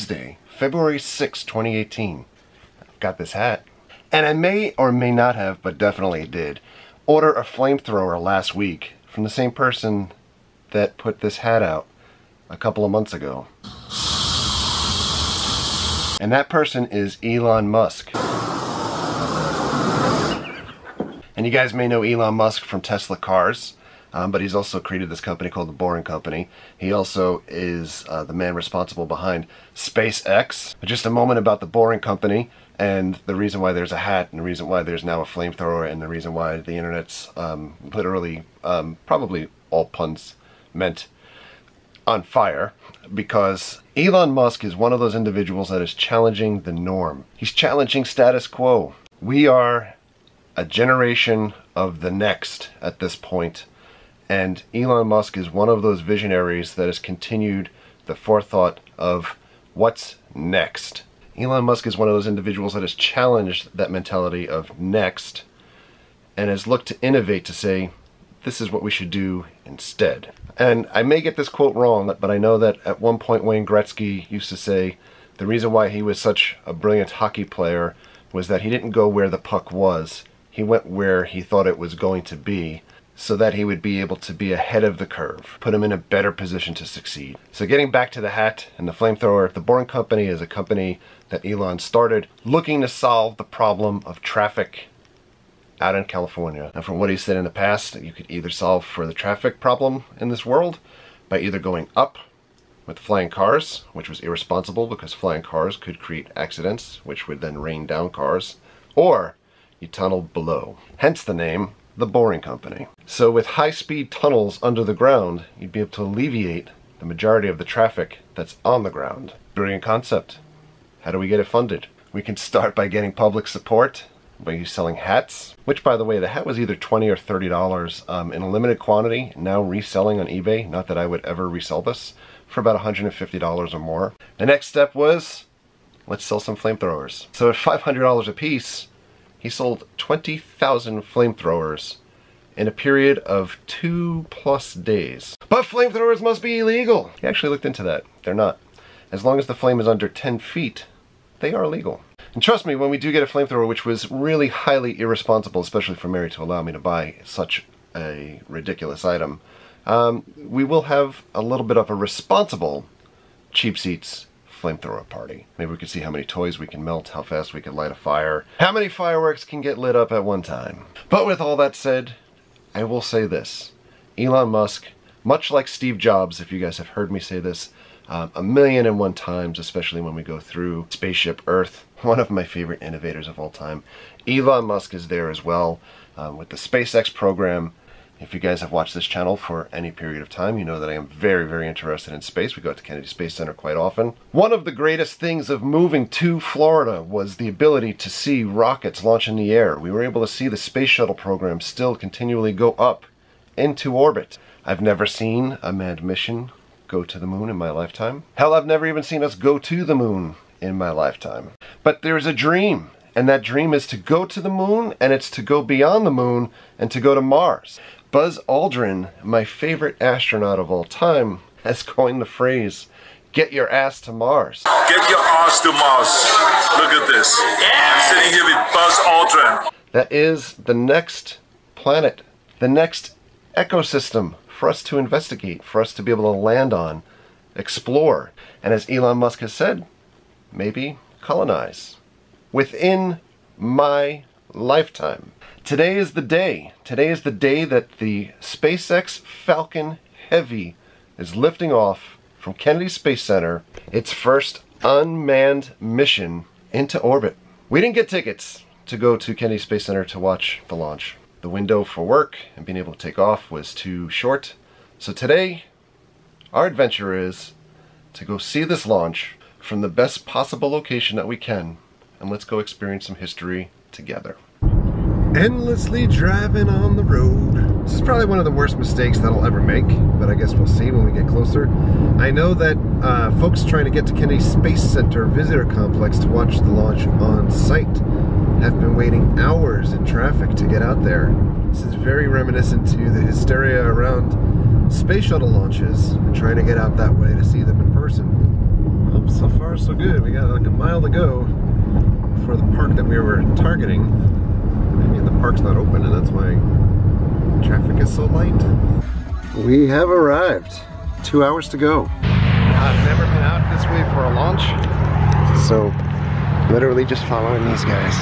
Tuesday, February 6, 2018. I've got this hat. And I may or may not have, but definitely did, order a flamethrower last week from the same person that put this hat out a couple of months ago. And that person is Elon Musk. And you guys may know Elon Musk from Tesla cars, but he's also created this company called the Boring Company. He also is the man responsible behind SpaceX. But just a moment about the Boring Company and the reason why there's a hat and the reason why there's now a flamethrower and the reason why the internet's literally, probably all puns meant, on fire. Because Elon Musk is one of those individuals that is challenging the norm. He's challenging status quo. We are a generation of the next at this point, and Elon Musk is one of those visionaries that has continued the forethought of what's next. Elon Musk is one of those individuals that has challenged that mentality of next and has looked to innovate to say, this is what we should do instead. And I may get this quote wrong, but I know that at one point Wayne Gretzky used to say the reason why he was such a brilliant hockey player was that he didn't go where the puck was. He went where he thought it was going to be so that he would be able to be ahead of the curve, put him in a better position to succeed. So getting back to the hat and the flamethrower, the Boring Company is a company that Elon started looking to solve the problem of traffic out in California. And from what he said in the past, you could either solve for the traffic problem in this world by either going up with flying cars, which was irresponsible because flying cars could create accidents, which would then rain down cars, or you tunnel below. Hence the name, the Boring Company. So with high-speed tunnels under the ground, you'd be able to alleviate the majority of the traffic that's on the ground. Brilliant concept. How do we get it funded? We can start by getting public support by selling hats, which by the way, the hat was either $20 or $30 in a limited quantity, now reselling on eBay, not that I would ever resell this, for about $150 or more. The next step was, let's sell some flamethrowers. So at $500 a piece, he sold 20,000 flamethrowers in a period of 2+ days. But flamethrowers must be illegal. He actually looked into that. They're not. As long as the flame is under 10 feet, they are legal. And trust me, when we do get a flamethrower, which was really highly irresponsible, especially for Mary to allow me to buy such a ridiculous item, we will have a little bit of a responsible cheap seats flamethrower party. Maybe we could see how many toys we can melt, how fast we can light a fire, how many fireworks can get lit up at one time. But with all that said, I will say this. Elon Musk, much like Steve Jobs, if you guys have heard me say this 1,000,001 times, especially when we go through Spaceship Earth, one of my favorite innovators of all time, Elon Musk is there as well with the SpaceX program. If you guys have watched this channel for any period of time, you know that I am very, very interested in space. We go out to Kennedy Space Center quite often. One of the greatest things of moving to Florida was the ability to see rockets launch in the air. We were able to see the space shuttle program still continually go up into orbit. I've never seen a manned mission go to the moon in my lifetime. Hell, I've never even seen us go to the moon in my lifetime. But there's a dream. And that dream is to go to the moon, and it's to go beyond the moon, and to go to Mars. Buzz Aldrin, my favorite astronaut of all time, has coined the phrase, get your ass to Mars. Get your ass to Mars. Look at this. I'm sitting here with Buzz Aldrin. That is the next planet, the next ecosystem for us to investigate, for us to be able to land on, explore, and as Elon Musk has said, maybe colonize. Within my lifetime. Today is the day. Today is the day that the SpaceX Falcon Heavy is lifting off from Kennedy Space Center, its first unmanned mission into orbit. We didn't get tickets to go to Kennedy Space Center to watch the launch. The window for work and being able to take off was too short. So today, our adventure is to go see this launch from the best possible location that we can, and let's go experience some history together. Endlessly driving on the road. This is probably one of the worst mistakes that I'll ever make, but I guess we'll see when we get closer. I know that folks trying to get to Kennedy Space Center Visitor Complex to watch the launch on site have been waiting hours in traffic to get out there. This is very reminiscent to the hysteria around space shuttle launches and trying to get out that way to see them in person. Well, So far, so good. We got like a mile to go for the park that we were targeting. Maybe the park's not open and that's why traffic is so light. We have arrived. 2 hours to go. I've never been out this way for a launch, so literally just following these guys.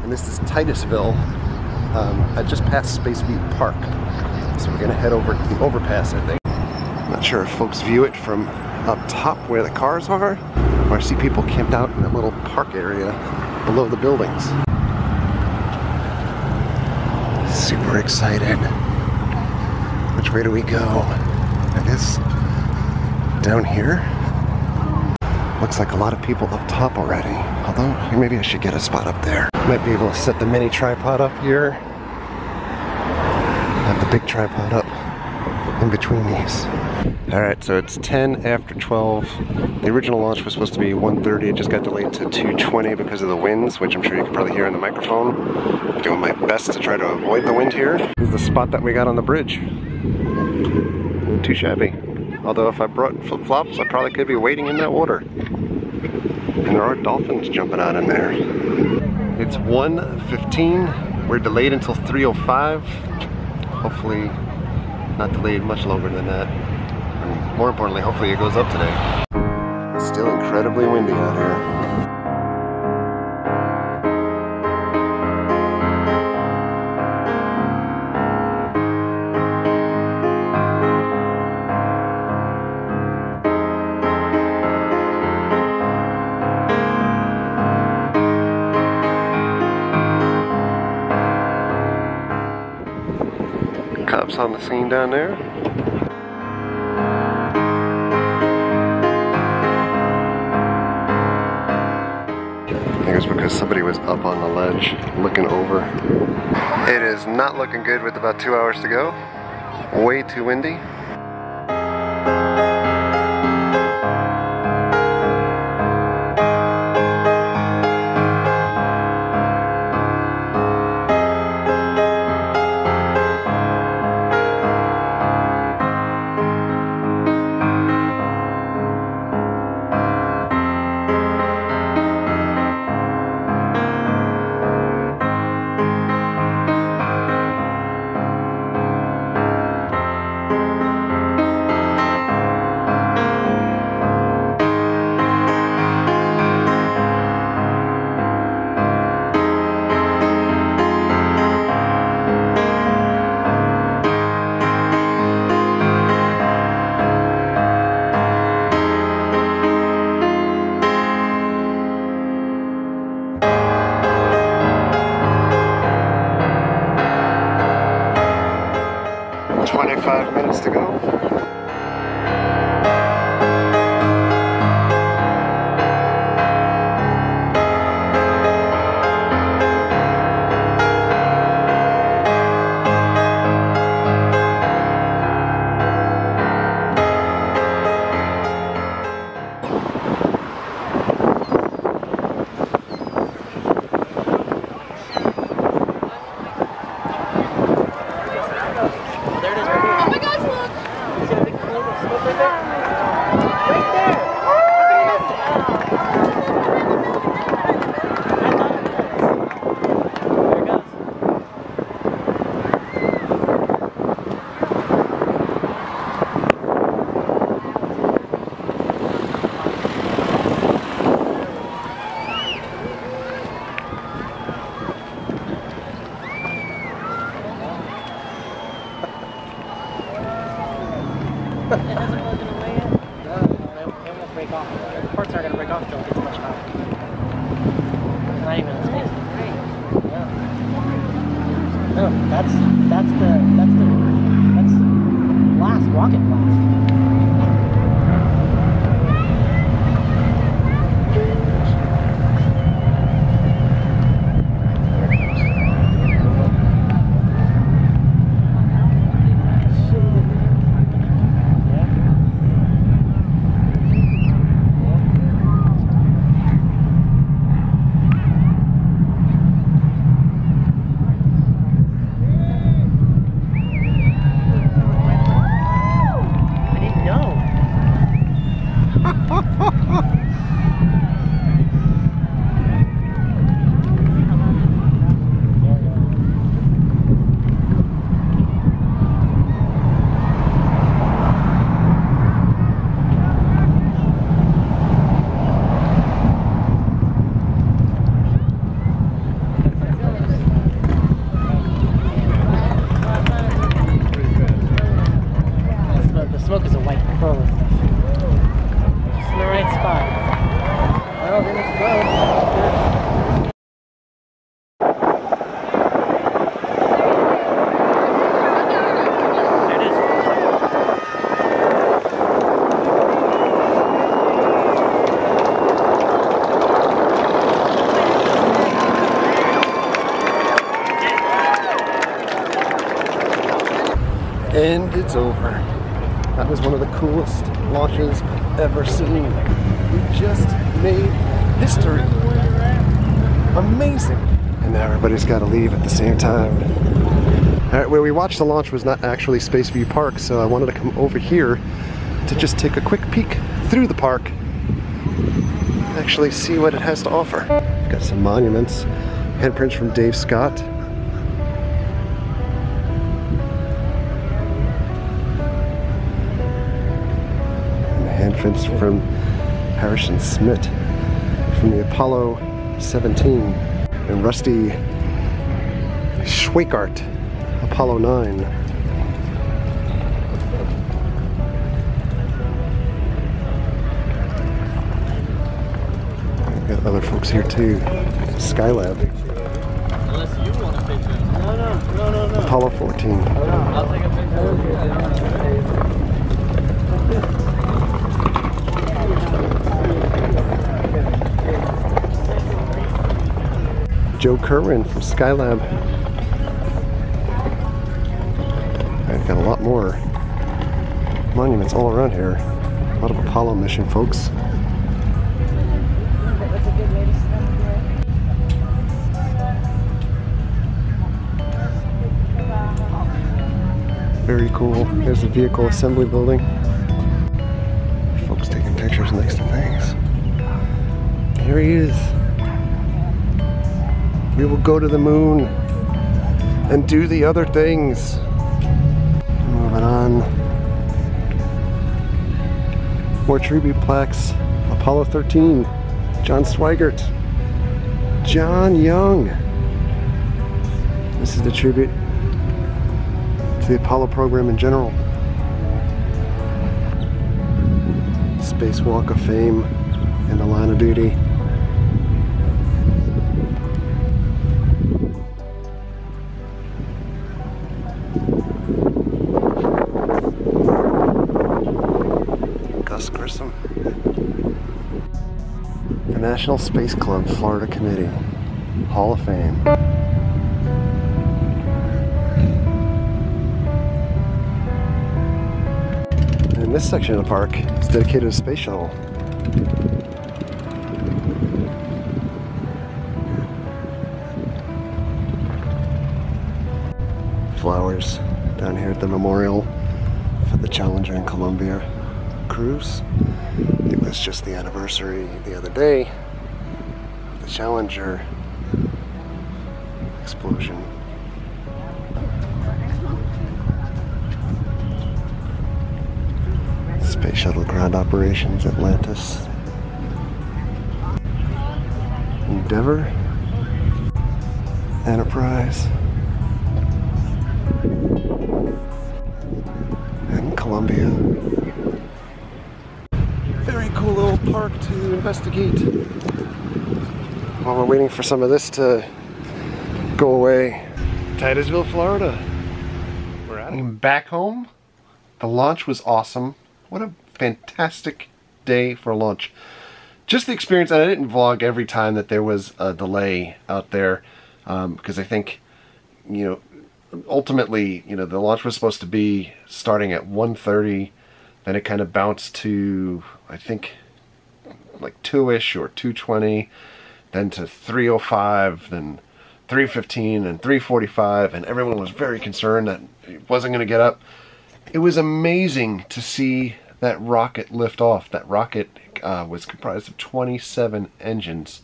And this is Titusville. I just passed Spaceview Park, so we're gonna head over the overpass, I think. Not sure if folks view it from up top where the cars are, or I see people camped out in that little park area below the buildings. Super excited. Which way do we go? I guess down here? Looks like a lot of people up top already. Although, maybe I should get a spot up there. Might be able to set the mini tripod up here. Have the big tripod up in between these. Alright, so it's 10 after 12. The original launch was supposed to be 1:30. It just got delayed to 2:20 because of the winds, which I'm sure you can probably hear in the microphone. I'm doing my best to try to avoid the wind here. This is the spot that we got on the bridge. Not too shabby. Although if I brought flip-flops, I probably could be wading in that water. And there are dolphins jumping out in there. It's 1:15. We're delayed until 3:05. Hopefully not delayed much longer than that. And more importantly, hopefully it goes up today. It's still incredibly windy out here. Cops on the scene down there. I think it's because somebody was up on the ledge looking over. It is not looking good with about 2 hours to go. Way too windy. To go. It hasn't broken away yet? No, it won't break off. The parts aren't going to break off until it gets much higher. It's not even in space. Yeah. No, that's blast, rocket blast. And it's over. That was one of the coolest launches I've ever seen. We just made history. Amazing. And now everybody's got to leave at the same time. Alright, where we watched the launch was not actually Spaceview Park, so I wanted to come over here to just take a quick peek through the park. Actually see what it has to offer. We've got some monuments. Handprints from Dave Scott. And handprints from Harrison Smith from the Apollo 17. And Rusty Schweikart, Apollo 9. We've got other folks here too. Skylab. Unless you want a picture. No. Apollo 14. I'll take a picture. Joe Kerwin from Skylab. I've got a lot more monuments all around here. A lot of Apollo mission folks. Very cool. There's the vehicle assembly building. Folks taking pictures next to things. Here he is. We will go to the moon and do the other things. Moving on. More tribute plaques. Apollo 13. John Swigert. John Young. This is the tribute to the Apollo program in general. Space Walk of Fame and the Line of Duty. The National Space Club Florida Committee, Hall of Fame. And this section of the park is dedicated to a space shuttle. Flowers down here at the memorial for the Challenger and Columbia cruise. It was just the anniversary the other day of the Challenger explosion. Space Shuttle ground operations, Atlantis. Endeavour. Enterprise. And Columbia. Very cool little park to investigate. While we're waiting for some of this to go away. Titusville, Florida. We're at it. Back home. The launch was awesome. What a fantastic day for launch. Just the experience, and I didn't vlog every time that there was a delay out there, because I think, you know, ultimately, you know, the launch was supposed to be starting at 1:30, then it kind of bounced to, I think, like 2-ish or 2:20, then to 3:05, then 3:15 and 3:45, and everyone was very concerned that it wasn't going to get up. It was amazing to see that rocket lift off. That rocket was comprised of 27 engines.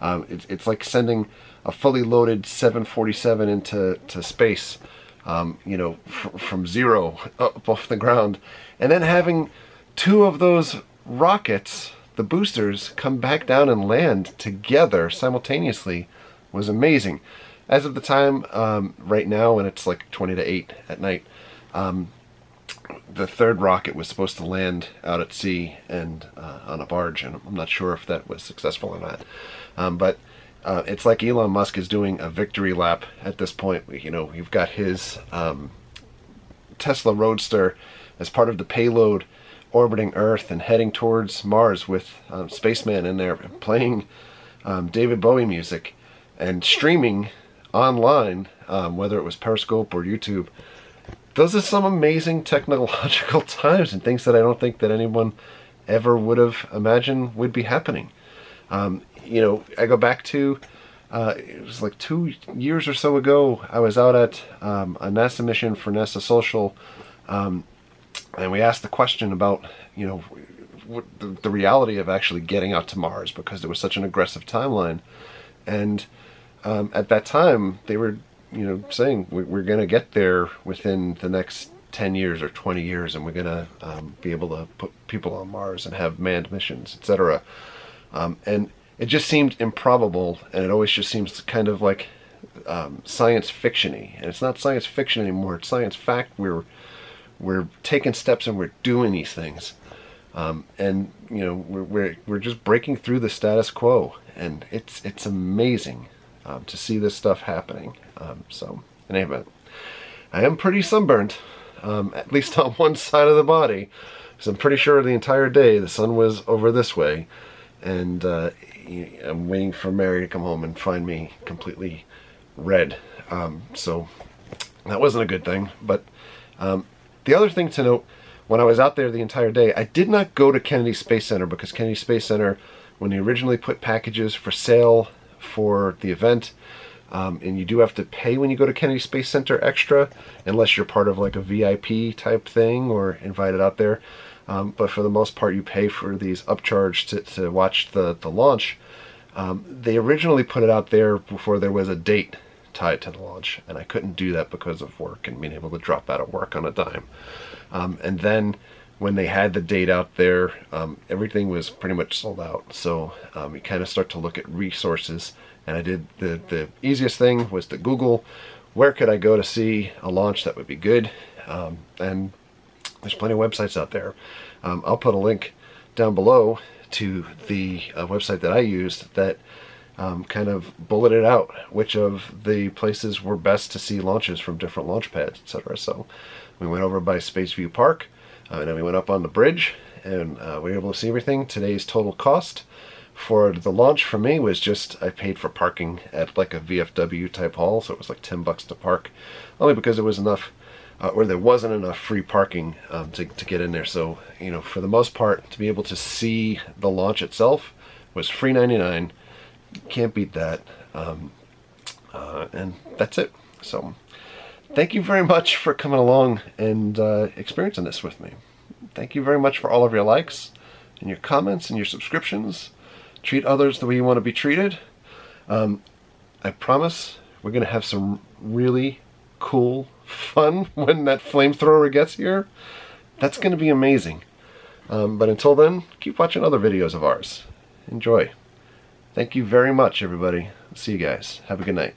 It's like sending a fully loaded 747 into space, you know, from zero up off the ground. And then having two of those rockets, the boosters, come back down and land together simultaneously was amazing. As of the time, right now, when it's like 20 to 8 at night, the third rocket was supposed to land out at sea and on a barge, and I'm not sure if that was successful or not. But it's like Elon Musk is doing a victory lap at this point. You know, you've got his Tesla Roadster as part of the payload orbiting Earth and heading towards Mars with Spaceman in there playing David Bowie music and streaming online, whether it was Periscope or YouTube. those are some amazing technological times and things that I don't think that anyone ever would have imagined would be happening. You know, I go back to, it was like 2 years or so ago, I was out at a NASA mission for NASA Social, and we asked the question about, you know, what the reality of actually getting out to Mars, because there was such an aggressive timeline. And at that time, they were, you know, saying we're going to get there within the next 10 years or 20 years, and we're going to be able to put people on Mars and have manned missions, etc. And it just seemed improbable, and it always just seems kind of like science fiction-y. And it's not science fiction anymore, it's science fact. We're taking steps and we're doing these things. And you know, we're just breaking through the status quo, and it's amazing to see this stuff happening. So in any event, I am pretty sunburned, at least on one side of the body, because I'm pretty sure the entire day the sun was over this way, and I'm waiting for Mary to come home and find me completely red. So that wasn't a good thing. But the other thing to note, when I was out there the entire day, I did not go to Kennedy Space Center, because Kennedy Space Center, when they originally put packages for sale for the event, and you do have to pay when you go to Kennedy Space Center extra, unless you're part of like a VIP type thing or invited out there. But for the most part, you pay for these upcharge to watch the launch. They originally put it out there before there was a date tied to the launch, and I couldn't do that because of work and being able to drop out of work on a dime. And then when they had the date out there, everything was pretty much sold out. So you kind of start to look at resources, and I did the easiest thing was to Google where could I go to see a launch that would be good, and there's plenty of websites out there. I'll put a link down below to the website that I used that kind of bulleted out which of the places were best to see launches from different launch pads, etc. So we went over by Spaceview Park, and then we went up on the bridge, and we were able to see everything. Today's total cost for the launch for me was just, I paid for parking at like a VFW type hall, so it was like $10 to park, only because there was enough, or there wasn't enough free parking to get in there. So, you know, for the most part, to be able to see the launch itself was free 99. Can't beat that. And that's it. So thank you very much for coming along and experiencing this with me. Thank you very much for all of your likes and your comments and your subscriptions. Treat others the way you want to be treated. I promise we're going to have some really cool fun when that flamethrower gets here. That's going to be amazing. But until then, keep watching other videos of ours. Enjoy. Thank you very much, everybody. See you guys. Have a good night.